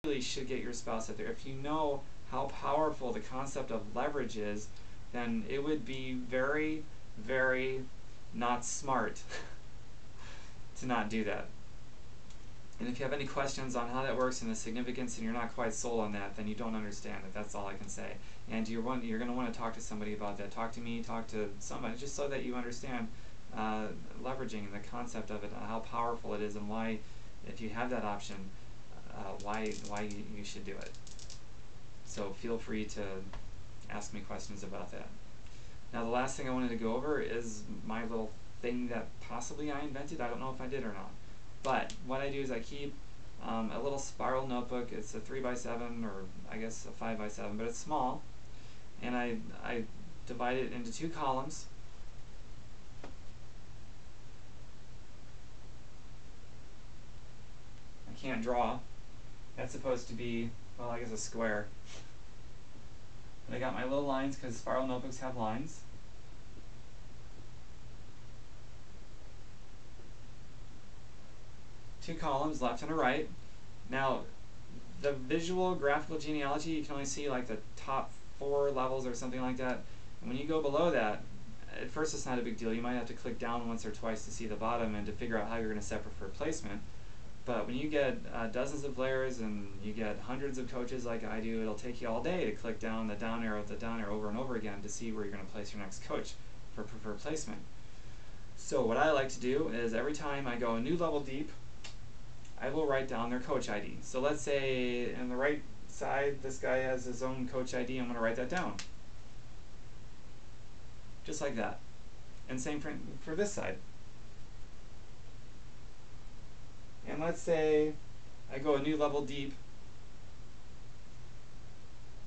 really should get your spouse out there. If you know how powerful the concept of leverage is, then it would be very, very not smart to not do that. And if you have any questions on how that works and the significance and you're not quite sold on that, then you don't understand it. That's all I can say. And you're going to want to talk to somebody about that. Talk to me, talk to somebody, just so that you understand leveraging and the concept of it, how powerful it is, and why, if you have that option, why you should do it. So feel free to ask me questions about that. Now the last thing I wanted to go over is my little thing that possibly I invented. I don't know if I did or not. But what I do is I keep a little spiral notebook. It's a 3x7, or I guess a 5x7, but it's small. And I divide it into 2 columns. I can't draw. That's supposed to be, well, I guess a square. And I got my little lines because spiral notebooks have lines. Two columns, left and a right. Now, the visual graphical genealogy, you can only see like the top 4 levels or something like that. And when you go below that, at first it's not a big deal. You might have to click down once or twice to see the bottom and to figure out how you're going to set preferred placement. But when you get dozens of layers and you get hundreds of coaches like I do, it'll take you all day to click down the down arrow over and over again to see where you're going to place your next coach for preferred placement. So what I like to do is every time I go a new level deep, I will write down their coach ID. So let's say on the right side, this guy has his own coach ID. I'm going to write that down. Just like that. And same for this side. And let's say I go a new level deep.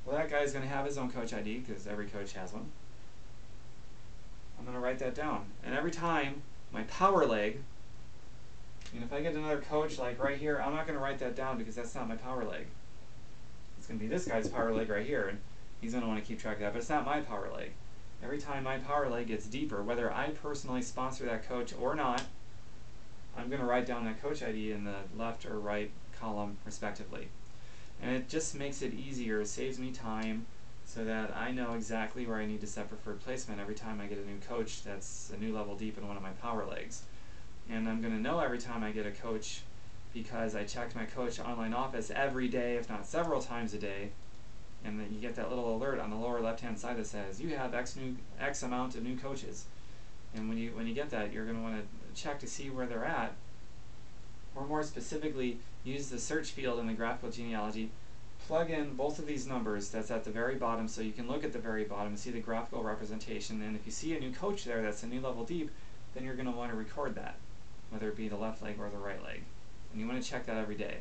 Well, that guy's going to have his own coach ID because every coach has one. I'm going to write that down. And every time my power leg, and if I get another coach like right here, I'm not going to write that down because that's not my power leg. It's going to be this guy's power leg right here, and he's going to want to keep track of that, but it's not my power leg. Every time my power leg gets deeper, whether I personally sponsor that coach or not, I'm going to write down that coach ID in the left or right column respectively. And it just makes it easier, it saves me time, so that I know exactly where I need to set preferred placement every time I get a new coach that's a new level deep in one of my power legs. And I'm going to know every time I get a coach because I checked my coach online office every day, if not several times a day, and then you get that little alert on the lower left-hand side that says you have X amount of new coaches. And when you get that, you're going to want to check to see where they're at, or more specifically, use the search field in the graphical genealogy, plug in both of these numbers that's at the very bottom so you can look at the very bottom and see the graphical representation. And if you see a new coach there that's a new level deep, then you're going to want to record that, whether it be the left leg or the right leg. And you want to check that every day.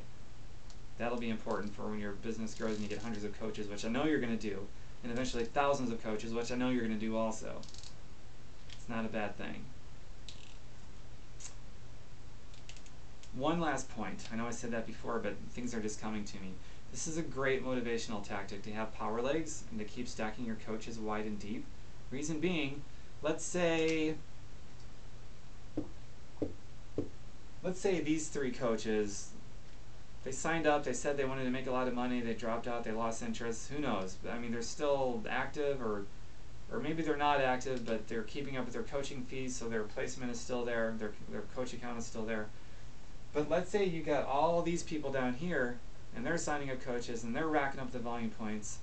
That'll be important for when your business grows and you get hundreds of coaches, which I know you're going to do, and eventually thousands of coaches, which I know you're going to do also. It's not a bad thing. One last point. I know I said that before, but things are just coming to me. This is a great motivational tactic to have power legs and to keep stacking your coaches wide and deep. Reason being, let's say these 3 coaches, they signed up, they said they wanted to make a lot of money, they dropped out, they lost interest, who knows? I mean, they're still active, or maybe they're not active, but they're keeping up with their coaching fees, so their placement is still there, their coach account is still there. But let's say you got all these people down here, and they're signing up coaches, and they're racking up the volume points,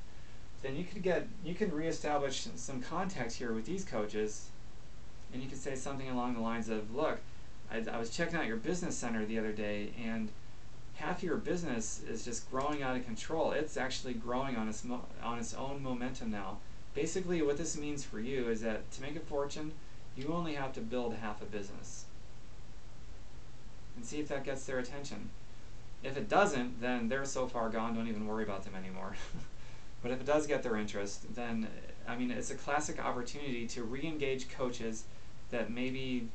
then you could reestablish some contact here with these coaches, and you could say something along the lines of, look, I was checking out your business center the other day, and half of your business is just growing out of control. It's actually growing on its own momentum now. Basically, what this means for you is that to make a fortune, you only have to build half a business. And see if that gets their attention. If it doesn't, then they're so far gone, don't even worry about them anymore. But if it does get their interest, then, I mean, it's a classic opportunity to re-engage coaches that maybe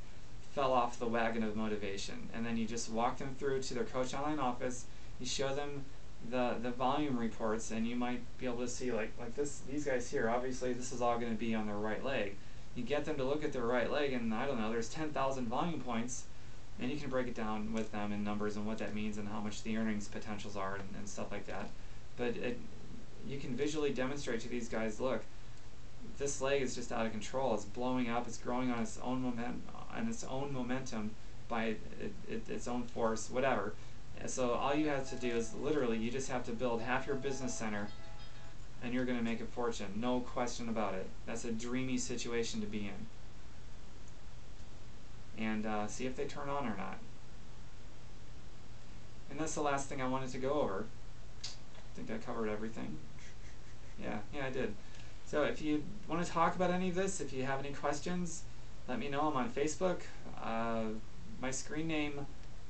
fell off the wagon of motivation. And then you just walk them through to their coach online office, you show them the volume reports, and you might be able to see like these guys here, obviously this is all going to be on their right leg. You get them to look at their right leg, and I don't know, there's 10,000 volume points, And you can break it down with them in numbers and what that means and how much the earnings potentials are and stuff like that. But you can visually demonstrate to these guys, look, this leg is just out of control. It's blowing up. It's growing on its own momentum by its own force, whatever. And so all you have to do is literally you just have to build half your business center, and you're going to make a fortune. No question about it. That's a dreamy situation to be in. And see if they turn on or not. And that's the last thing I wanted to go over. I think I covered everything. Yeah, I did. So if you want to talk about any of this, if you have any questions, let me know. I'm on Facebook. My screen name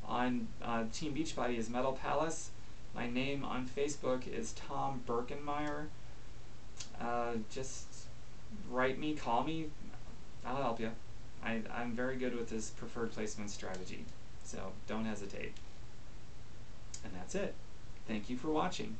on Team Beachbody is Metal Palace. My name on Facebook is Tom Birkenmeyer. Just write me, call me. I'll help you. I'm very good with this preferred placement strategy, so don't hesitate. And that's it. Thank you for watching.